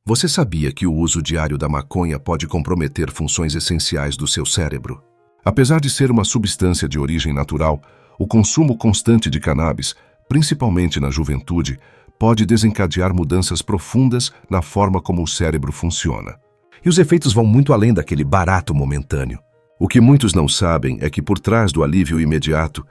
Você sabia que o uso diário da maconha pode comprometer funções essenciais do seu cérebro? Apesar de ser uma substância de origem natural, o consumo constante de cannabis, principalmente na juventude, pode desencadear mudanças profundas na forma como o cérebro funciona. E os efeitos vão muito além daquele barato momentâneo. O que muitos não sabem é que por trás do alívio imediato,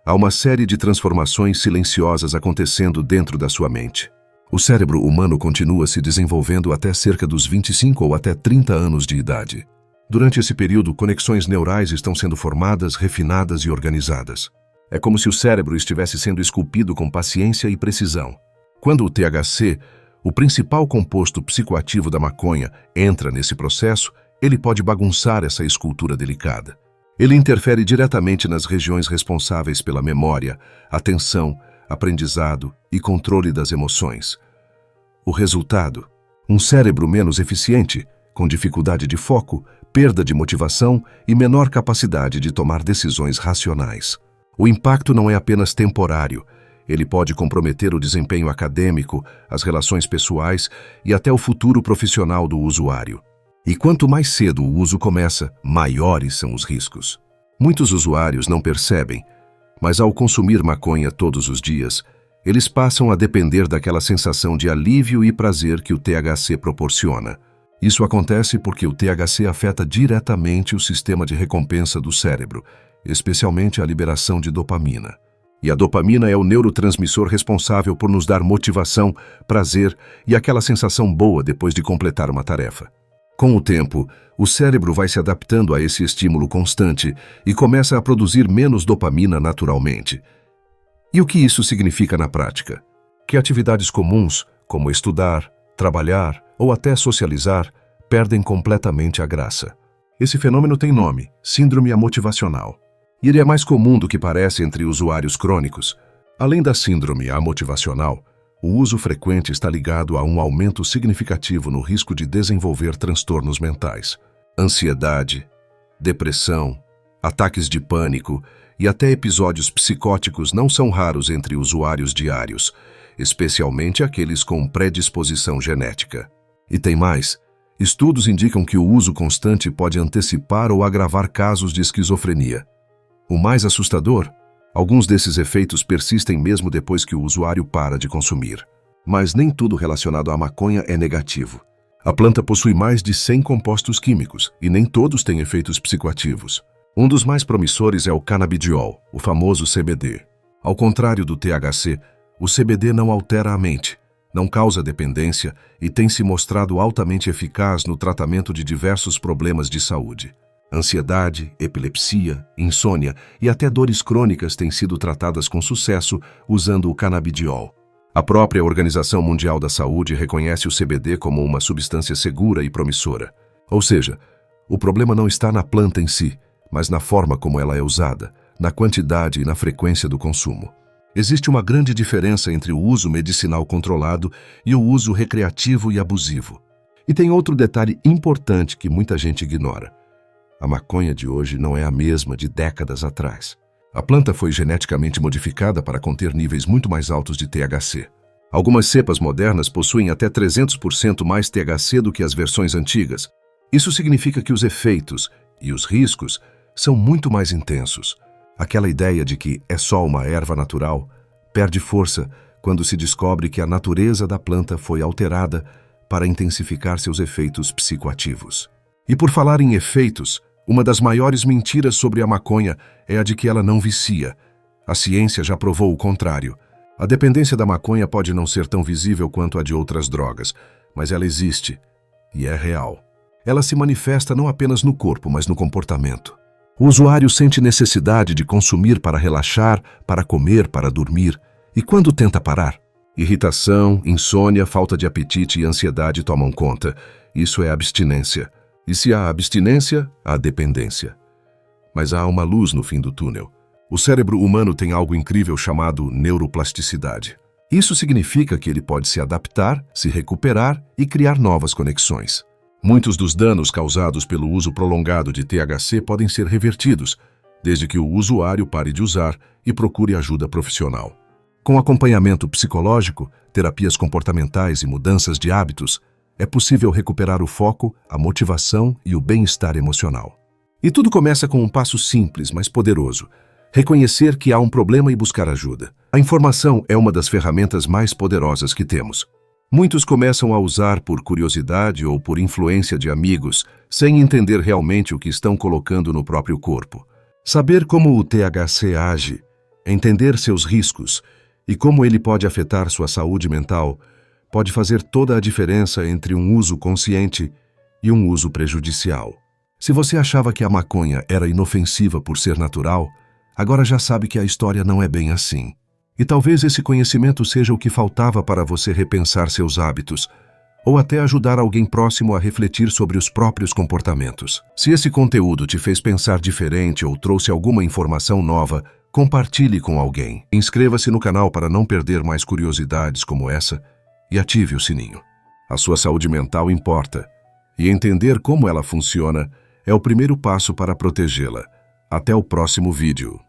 há uma série de transformações silenciosas acontecendo dentro da sua mente. O cérebro humano continua se desenvolvendo até cerca dos 25 ou até 30 anos de idade. Durante esse período, conexões neurais estão sendo formadas, refinadas e organizadas. É como se o cérebro estivesse sendo esculpido com paciência e precisão. Quando o THC, o principal composto psicoativo da maconha, entra nesse processo, ele pode bagunçar essa escultura delicada. Ele interfere diretamente nas regiões responsáveis pela memória, atenção, aprendizado e controle das emoções. O resultado? Um cérebro menos eficiente, com dificuldade de foco, perda de motivação e menor capacidade de tomar decisões racionais. O impacto não é apenas temporário. Ele pode comprometer o desempenho acadêmico, as relações pessoais e até o futuro profissional do usuário. E quanto mais cedo o uso começa, maiores são os riscos. Muitos usuários não percebem, mas ao consumir maconha todos os dias, eles passam a depender daquela sensação de alívio e prazer que o THC proporciona. Isso acontece porque o THC afeta diretamente o sistema de recompensa do cérebro, especialmente a liberação de dopamina. E a dopamina é o neurotransmissor responsável por nos dar motivação, prazer e aquela sensação boa depois de completar uma tarefa. Com o tempo, o cérebro vai se adaptando a esse estímulo constante e começa a produzir menos dopamina naturalmente. E o que isso significa na prática? Que atividades comuns, como estudar, trabalhar ou até socializar, perdem completamente a graça. Esse fenômeno tem nome: síndrome amotivacional. E ele é mais comum do que parece entre usuários crônicos. Além da síndrome amotivacional, o uso frequente está ligado a um aumento significativo no risco de desenvolver transtornos mentais. Ansiedade, depressão, ataques de pânico e até episódios psicóticos não são raros entre usuários diários, especialmente aqueles com predisposição genética. E tem mais: estudos indicam que o uso constante pode antecipar ou agravar casos de esquizofrenia. O mais assustador? Alguns desses efeitos persistem mesmo depois que o usuário para de consumir. Mas nem tudo relacionado à maconha é negativo. A planta possui mais de 100 compostos químicos e nem todos têm efeitos psicoativos. Um dos mais promissores é o canabidiol, o famoso CBD. Ao contrário do THC, o CBD não altera a mente, não causa dependência e tem se mostrado altamente eficaz no tratamento de diversos problemas de saúde. Ansiedade, epilepsia, insônia e até dores crônicas têm sido tratadas com sucesso usando o canabidiol. A própria Organização Mundial da Saúde reconhece o CBD como uma substância segura e promissora. Ou seja, o problema não está na planta em si, mas na forma como ela é usada, na quantidade e na frequência do consumo. Existe uma grande diferença entre o uso medicinal controlado e o uso recreativo e abusivo. E tem outro detalhe importante que muita gente ignora. A maconha de hoje não é a mesma de décadas atrás. A planta foi geneticamente modificada para conter níveis muito mais altos de THC. Algumas cepas modernas possuem até 300% mais THC do que as versões antigas. Isso significa que os efeitos e os riscos são muito mais intensos. Aquela ideia de que é só uma erva natural perde força quando se descobre que a natureza da planta foi alterada para intensificar seus efeitos psicoativos. E por falar em efeitos, uma das maiores mentiras sobre a maconha é a de que ela não vicia. A ciência já provou o contrário. A dependência da maconha pode não ser tão visível quanto a de outras drogas, mas ela existe e é real. Ela se manifesta não apenas no corpo, mas no comportamento. O usuário sente necessidade de consumir para relaxar, para comer, para dormir. E quando tenta parar? Irritação, insônia, falta de apetite e ansiedade tomam conta. Isso é abstinência. E se há abstinência, há dependência. Mas há uma luz no fim do túnel. O cérebro humano tem algo incrível chamado neuroplasticidade. Isso significa que ele pode se adaptar, se recuperar e criar novas conexões. Muitos dos danos causados pelo uso prolongado de THC podem ser revertidos, desde que o usuário pare de usar e procure ajuda profissional. Com acompanhamento psicológico, terapias comportamentais e mudanças de hábitos, é possível recuperar o foco, a motivação e o bem-estar emocional. E tudo começa com um passo simples, mas poderoso: reconhecer que há um problema e buscar ajuda. A informação é uma das ferramentas mais poderosas que temos. Muitos começam a usar por curiosidade ou por influência de amigos, sem entender realmente o que estão colocando no próprio corpo. Saber como o THC age, entender seus riscos e como ele pode afetar sua saúde mental, pode fazer toda a diferença entre um uso consciente e um uso prejudicial. Se você achava que a maconha era inofensiva por ser natural, agora já sabe que a história não é bem assim. E talvez esse conhecimento seja o que faltava para você repensar seus hábitos, ou até ajudar alguém próximo a refletir sobre os próprios comportamentos. Se esse conteúdo te fez pensar diferente ou trouxe alguma informação nova, compartilhe com alguém. Inscreva-se no canal para não perder mais curiosidades como essa e ative o sininho. A sua saúde mental importa, e entender como ela funciona é o primeiro passo para protegê-la. Até o próximo vídeo.